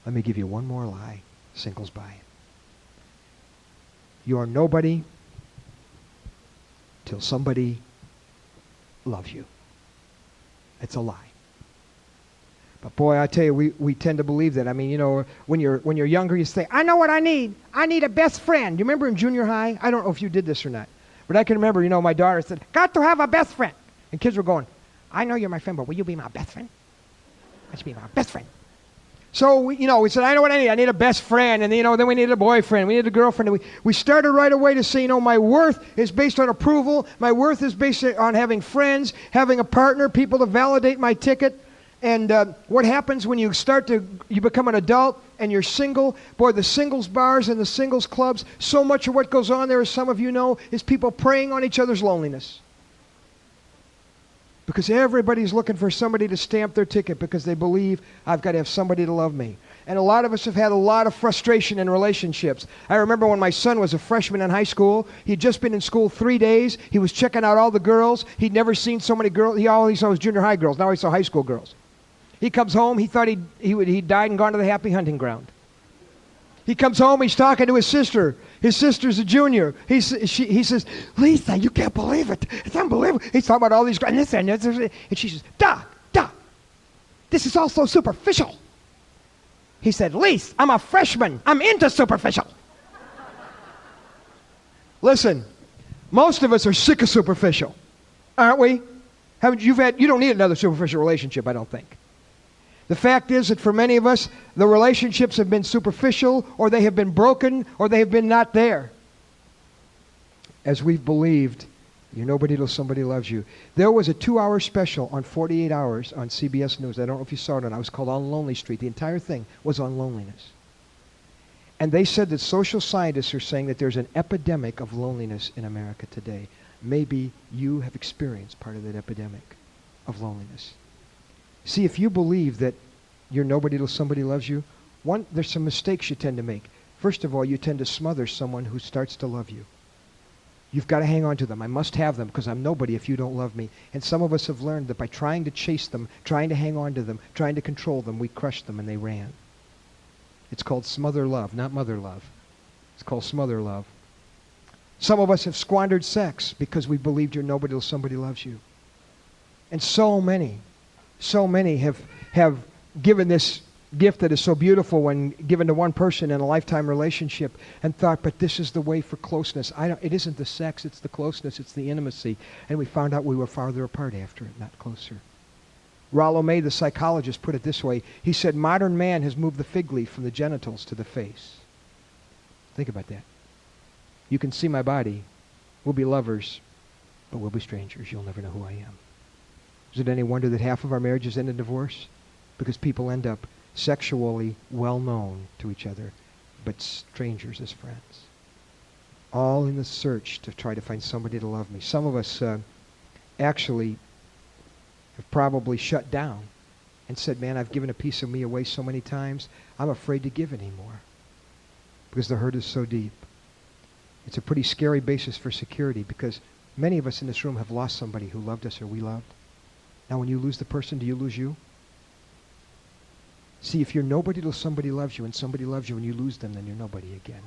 Let me give you one more lie. Singles by. You are nobody till somebody loves you. It's a lie. But boy, I tell you, we tend to believe that. I mean, you know, when you're younger, you say, I know what I need. I need a best friend. You remember in junior high? I don't know if you did this or not. But I can remember, you know, my daughter said, got to have a best friend. And kids were going, I know you're my friend, but will you be my best friend? I should be my best friend. So, we said, I know what I need. I need a best friend. And, then we needed a boyfriend. We needed a girlfriend. And we started right away to say, my worth is based on approval. My worth is based on having friends, having a partner, people to validate my ticket. And what happens when you become an adult and you're single? Boy, the singles bars and the singles clubs, so much of what goes on there, as some of you know, is people preying on each other's loneliness. Because everybody's looking for somebody to stamp their ticket because they believe I've got to have somebody to love me. And a lot of us have had a lot of frustration in relationships. I remember when my son was a freshman in high school. He'd just been in school 3 days. He was checking out all the girls. He'd never seen so many girls. He always saw junior high girls. Now he saw high school girls. He comes home. He thought he'd died and gone to the happy hunting ground. He comes home. He's talking to his sister. His sister's a junior. He says, Lisa, you can't believe it. It's unbelievable. He's talking about all these girls. And she says, Doc, this is all so superficial. He said, Lisa, I'm a freshman. I'm into superficial. Listen, most of us are sick of superficial, aren't we? You don't need another superficial relationship, I don't think. The fact is that for many of us, the relationships have been superficial, or they have been broken, or they have been not there. As we've believed, you're nobody till somebody loves you. There was a 2-hour special on 48 Hours on CBS News. I don't know if you saw it or not. It was called On Lonely Street. The entire thing was on loneliness. And they said that social scientists are saying that there's an epidemic of loneliness in America today. Maybe you have experienced part of that epidemic of loneliness. See, if you believe that you're nobody till somebody loves you, there's some mistakes you tend to make. First of all, you tend to smother someone who starts to love you. You've got to hang on to them. I must have them because I'm nobody if you don't love me. And some of us have learned that by trying to chase them, trying to hang on to them, trying to control them, we crushed them and they ran. It's called smother love, not mother love. It's called smother love. Some of us have squandered sex because we believed you're nobody till somebody loves you. And so many have given this gift that is so beautiful when given to one person in a lifetime relationship and thought, but this is the way for closeness. It isn't the sex, it's the closeness, it's the intimacy. And we found out we were farther apart after it, not closer. Rollo May, the psychologist, put it this way. He said, modern man has moved the fig leaf from the genitals to the face. Think about that. You can see my body. We'll be lovers, but we'll be strangers. You'll never know who I am. Is it any wonder that half of our marriages end in divorce? Because people end up sexually well known to each other, but strangers as friends. All in the search to try to find somebody to love me. Some of us actually have probably shut down and said, man, I've given a piece of me away so many times, I'm afraid to give anymore because the hurt is so deep. It's a pretty scary basis for security because many of us in this room have lost somebody who loved us or we loved. Now, when you lose the person, do you lose you? See, if you're nobody till somebody loves you, and somebody loves you and you lose them, then you're nobody again.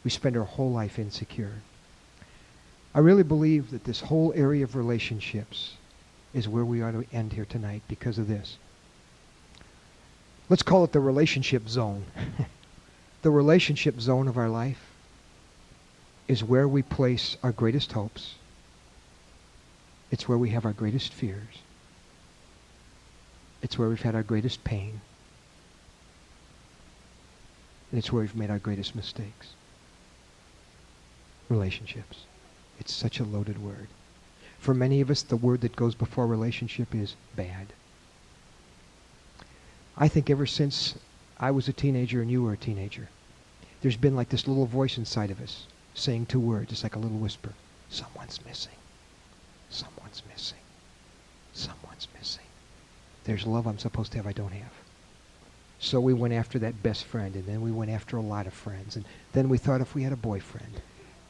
We spend our whole life insecure. I really believe that this whole area of relationships is where we ought to end here tonight because of this. Let's call it the relationship zone. The relationship zone of our life is where we place our greatest hopes. It's where we have our greatest fears. It's where we've had our greatest pain. And it's where we've made our greatest mistakes. Relationships. It's such a loaded word. For many of us, the word that goes before relationship is bad. I think ever since I was a teenager and you were a teenager, there's been like this little voice inside of us saying 2 words. It's like a little whisper. Someone's missing. Someone's missing. Someone's missing. There's love I'm supposed to have I don't have. So we went after that best friend, and then we went after a lot of friends, and then we thought if we had a boyfriend,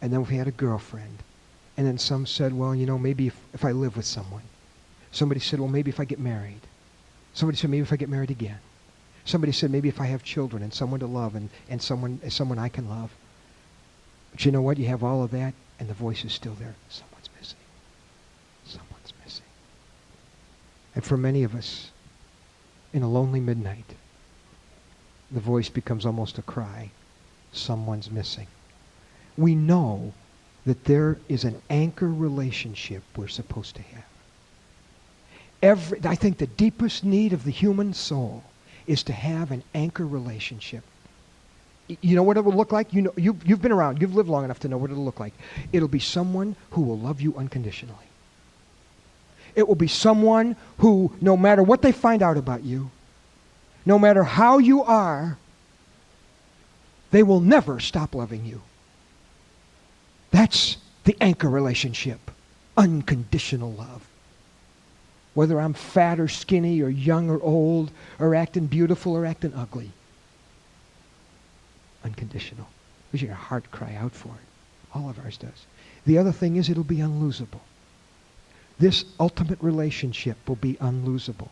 and then if we had a girlfriend, and then some said, well, maybe if I live with someone. Somebody said, well, maybe if I get married. Somebody said, maybe if I get married again. Somebody said, maybe if I have children and someone to love and someone I can love. But you know what? You have all of that, and the voice is still there. Someone's missing. Someone's missing. And for many of us, in a lonely midnight, the voice becomes almost a cry. Someone's missing. We know that there is an anchor relationship we're supposed to have. I think the deepest need of the human soul is to have an anchor relationship. You know what it will look like? You know, you've been around. You've lived long enough to know what it'll look like. It'll be someone who will love you unconditionally. It will be someone who, no matter what they find out about you, no matter how you are, they will never stop loving you. That's the anchor relationship. Unconditional love. Whether I'm fat or skinny or young or old or acting beautiful or acting ugly. Unconditional. Because your heart cry out for it. All of ours does. The other thing is it'll be unlosable. This ultimate relationship will be unlosable.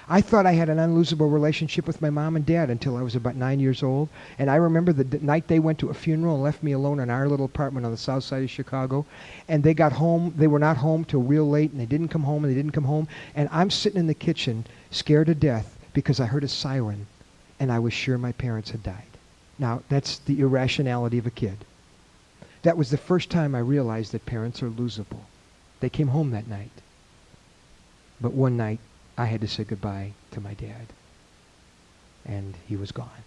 I thought I had an unlosable relationship with my mom and dad until I was about 9 years old. And I remember the night they went to a funeral and left me alone in our little apartment on the south side of Chicago. And they got home. They were not home till real late, and they didn't come home, and they didn't come home. And I'm sitting in the kitchen, scared to death, because I heard a siren, and I was sure my parents had died. Now, that's the irrationality of a kid. That was the first time I realized that parents are losable. They came home that night. But one night, I had to say goodbye to my dad. And he was gone.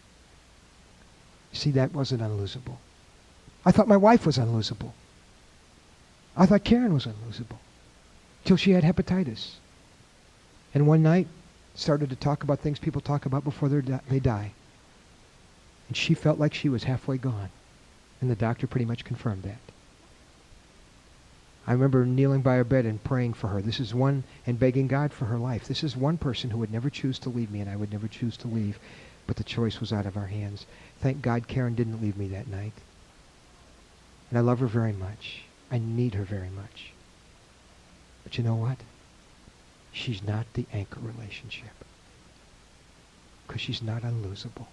See, that wasn't unlosable. I thought my wife was unlosable. I thought Karen was unlosable. Till she had hepatitis. And one night, started to talk about things people talk about before they die. And she felt like she was halfway gone. And the doctor pretty much confirmed that. I remember kneeling by her bed and praying for her. This is one, and begging God for her life. This is one person who would never choose to leave me, and I would never choose to leave. But the choice was out of our hands. Thank God Karen didn't leave me that night. And I love her very much. I need her very much. But you know what? She's not the anchor relationship. Because she's not unlosable.